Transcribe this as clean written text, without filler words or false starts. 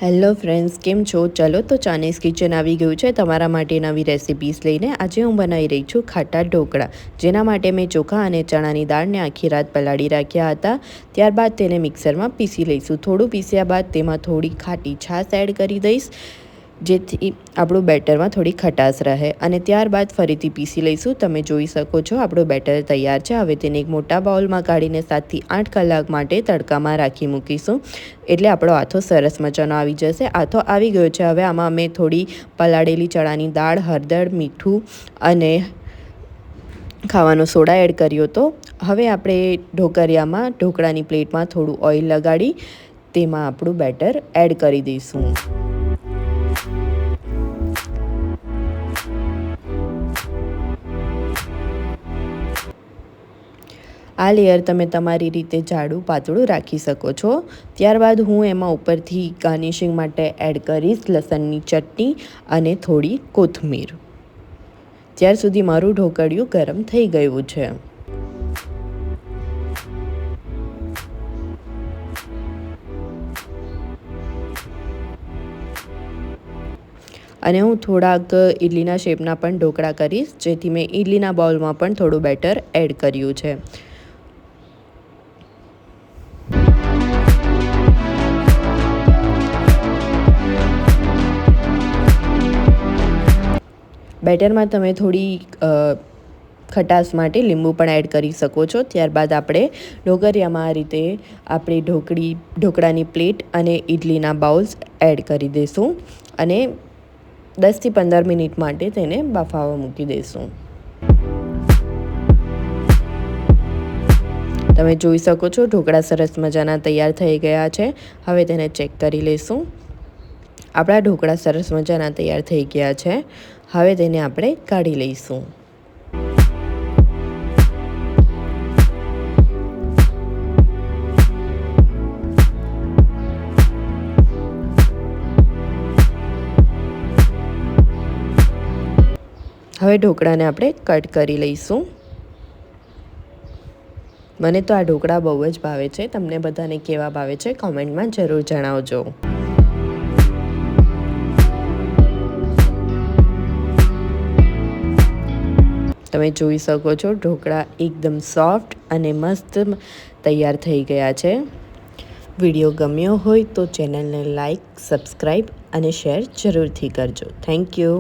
Hello friends, કેમ છો? ચલો તો ચાઇનીઝ કિચન આવી ગયું છે તમારા માટે નવી રેસિપીસ લઈને. આજે હું બનાવી રહી છું ખાટા ઢોકળા, જેના માટે મેં ચોખા અને ચણાની દાળને આખી રાત પલાળી રાખ્યા હતા. ત્યારબાદ તેને મિક્સરમાં પીસી લઈશું. થોડું પીસ્યા બાદ તેમાં થોડી ખાટી છાશ એડ કરી દઈશ, જેથી આપણું બેટરમાં થોડી ખટાશ રહે. અને ત્યારબાદ ફરીથી પીસી લઈશું. તમે જોઈ શકો છો આપણું બેટર તૈયાર છે. હવે તેને એક મોટા બાઉલમાં કાઢીને 7 થી 8 કલાક માટે તડકામાં રાખી મૂકીશું, એટલે આપણો આથો સરસ મજાનો આવી જશે. આથો આવી ગયો છે. હવે આમાં અમે થોડી પલાળેલી ચણાની દાળ, હળદર, મીઠું અને ખાવાનો સોડા એડ કર્યો હતો. હવે આપણે ઢોકળિયામાં ઢોકળાની પ્લેટમાં થોડું ઓઇલ લગાડી તેમાં આપણું બેટર એડ કરી દઈશું. આ લેયર તમે તમારી રીતે જાડું પાતળું રાખી શકો છો. ત્યારબાદ હું એમાં ઉપરથી ગાર્નિશિંગ માટે એડ કરીશ લસણની ચટણી અને થોડી કોથમીર. ત્યાર સુધી મારું ઢોકળિયું ગરમ થઈ ગયું છે. અને હું થોડાક ઇડલીના શેપના પણ ઢોકળા કરીશ, જેથી મેં ઇડલીના બાઉલમાં પણ થોડું બેટર એડ કર્યું છે. બેટરમાં તમે થોડી ખટાશ માટે લીંબુ પણ એડ કરી શકો છો. ત્યારબાદ આપણે ઢોકળિયામાં આ રીતે આપણી ઢોકળાની પ્લેટ અને ઇડલીના બાઉલ્સ એડ કરી દઈશું અને 10 થી 15 મિનિટ માટે તેને બફાવા મૂકી દઈશું. તમે જોઈ શકો છો ઢોકળા સરસ મજાના તૈયાર થઈ ગયા છે. હવે તેને ચેક કરી લઈશું. આપણા ઢોકળા સરસ મજાના તૈયાર થઈ ગયા છે. હવે તેને આપણે કાઢી લઈશું. હવે ઢોકળાને આપણે કટ કરી લઈશું. મને તો આ ઢોકળા બહુ જ ભાવે છે. તમને બધાને કેવા ભાવે છે કોમેન્ટમાં જરૂર જણાવજો. તમે જોઈ શકો છો ઢોકળા એકદમ સોફ્ટ અને મસ્ત તૈયાર થઈ ગયા છે. વિડીયો ગમ્યો હોય તો ચેનલને લાઈક, સબસ્ક્રાઈબ અને શેર જરૂરથી કરજો. Thank you.